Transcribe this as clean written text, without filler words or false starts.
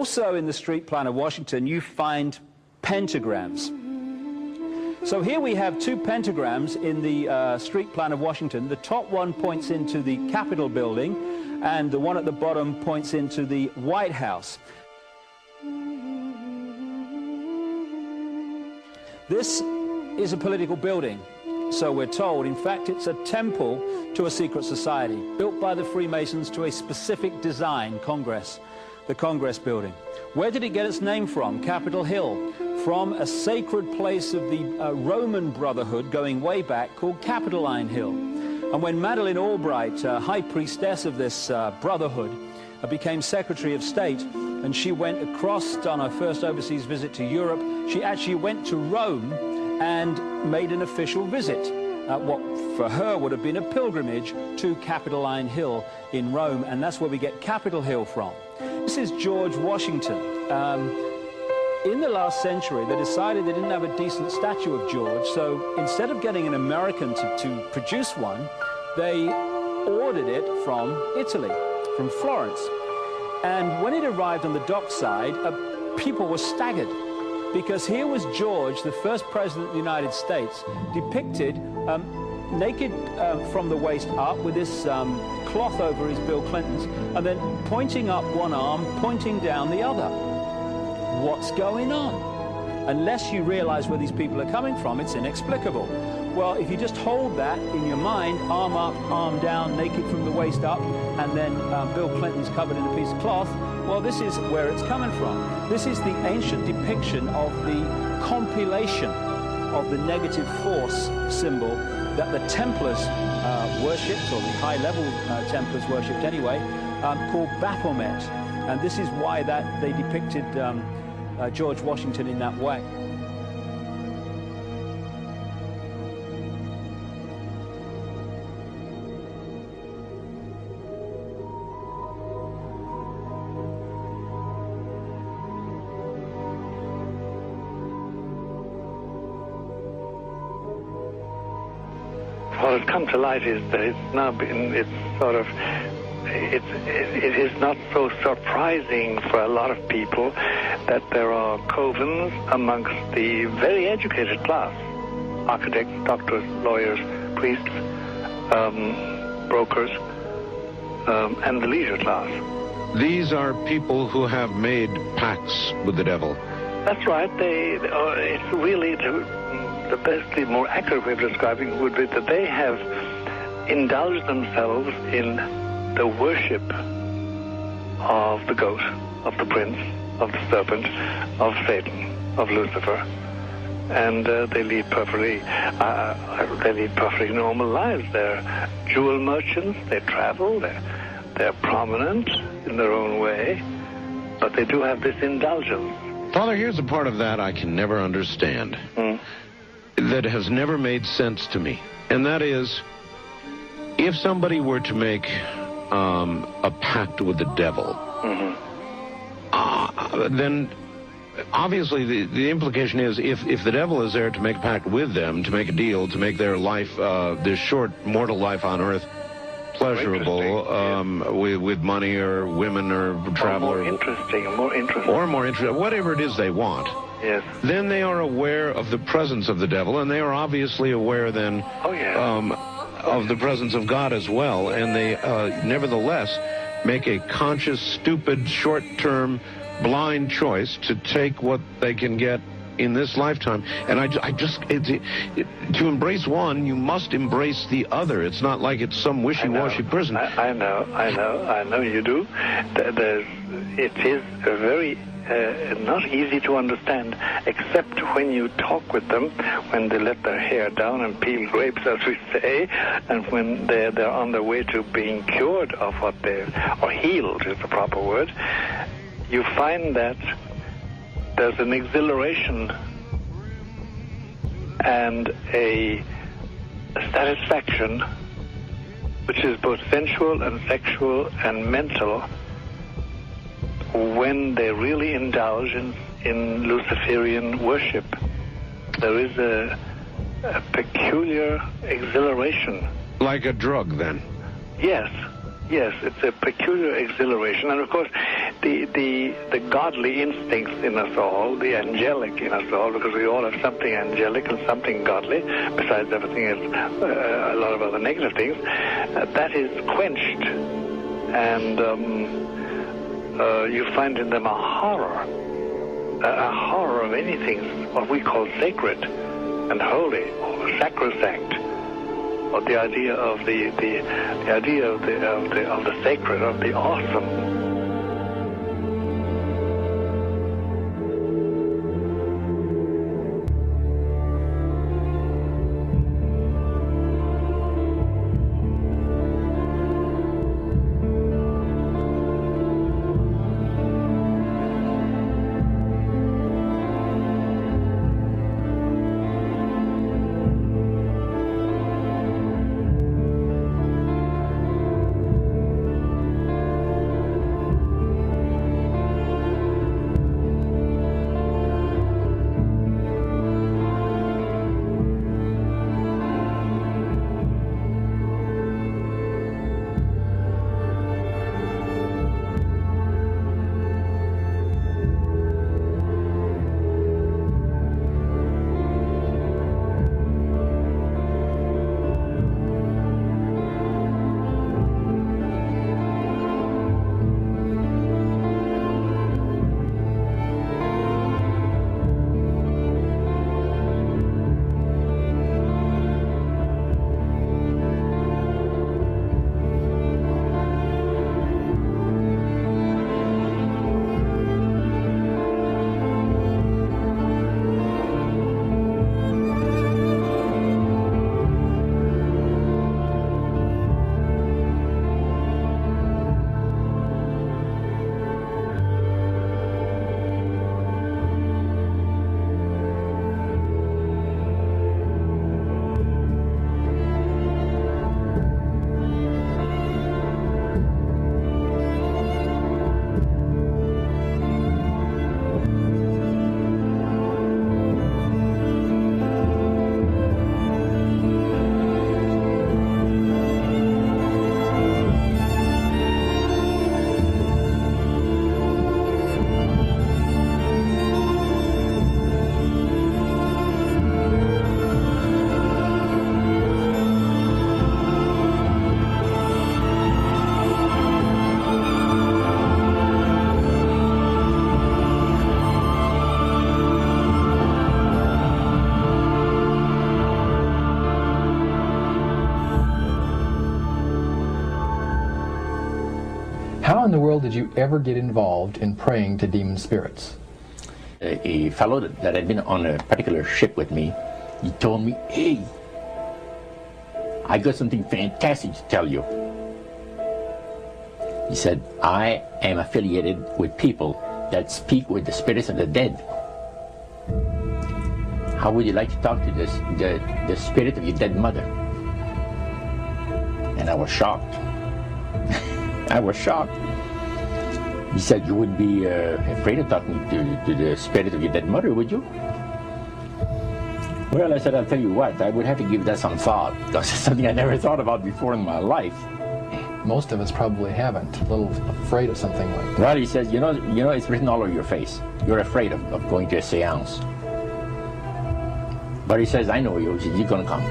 Also in the street plan of Washington, you find pentagrams. So here we have two pentagrams in the street plan of Washington. The top one points into the Capitol building, and the one at the bottom points into the White House. This is a political building, so we're told. In fact, it's a temple to a secret society, built by the Freemasons to a specific design, Congress, the Congress building. Where did it get its name from? Capitol Hill, from a sacred place of the Roman Brotherhood going way back called Capitoline Hill. And when Madeleine Albright, high priestess of this brotherhood, became Secretary of State, and she went across on her first overseas visit to Europe, she actually went to Rome and made an official visit, what for her would have been a pilgrimage to Capitoline Hill in Rome, and that's where we get Capitol Hill from. This is George Washington. In the last century, they decided they didn't have a decent statue of George, so instead of getting an American to produce one, they ordered it from Italy, from Florence. And when it arrived on the dockside, people were staggered, because here was George, the first president of the United States, depicted naked from the waist up with this cloth over his Bill Clinton's, and then pointing up one arm, pointing down the other. What's going on? Unless you realize where these people are coming from, it's inexplicable. Well, if you just hold that in your mind, arm up, arm down, naked from the waist up, and then Bill Clinton's covered in a piece of cloth, well, this is where it's coming from. This is the ancient depiction of the compilation of the negative force symbol that the Templars worshipped, or the high-level Templars worshipped anyway, called Baphomet. And this is why that they depicted George Washington in that way. What has come to light is that it's now been, it is not so surprising for a lot of people that there are covens amongst the very educated class, architects, doctors, lawyers, priests, brokers, and the leisure class. These are people who have made pacts with the devil. That's right. It's really the best, the more accurate way of describing would be that they have indulged themselves in the worship of the goat, of the prince, of the serpent, of Satan, of Lucifer, and they lead perfectly normal lives. They're jewel merchants. They travel. They're prominent in their own way, but they do have this indulgence. Father, here's a part of that I can never understand, that has never made sense to me, and that is, if somebody were to make a pact with the devil, then obviously the implication is if the devil is there to make a pact with them, to make a deal, to make their life, their short mortal life on earth, pleasurable, with money or women or travel, more interesting, whatever it is they want. Yes. Then they are aware of the presence of the devil, and they are obviously aware then of the presence of God as well, and they nevertheless make a conscious, stupid, short-term, blind choice to take what they can get in this lifetime. And to embrace one, you must embrace the other. It's not like it's some wishy-washy person. I know you do. It is a very not easy to understand, except when you talk with them, when they let their hair down and peel grapes, as we say, and when they're on their way to being cured of what or healed is the proper word. You find that there's an exhilaration and a satisfaction which is both sensual and sexual and mental when they really indulge in Luciferian worship. There is a peculiar exhilaration. Like a drug, then? Yes, it's a peculiar exhilaration. And of course, the godly instincts in us all, the angelic in us all, because we all have something angelic and something godly, besides everything else, a lot of other negative things, that is quenched. And you find in them a horror of anything what we call sacred and holy or sacrosanct, or the idea of the idea of the sacred, of the awesome. How in the world did you ever get involved in praying to demon spirits? A fellow that had been on a particular ship with me, he told me, "Hey, I got something fantastic to tell you." He said, "I am affiliated with people that speak with the spirits of the dead. How would you like to talk to the spirit of your dead mother?" And I was shocked. I was shocked. He said, "You wouldn't be afraid of talking to the spirit of your dead mother, would you?" Well, I said, "I'll tell you what, I would have to give that some thought, because it's something I never thought about before in my life." Most of us probably haven't. A little afraid of something like that. Well, he says, you know, it's written all over your face. You're afraid of going to a seance. But he says, "I know you. You're going to come."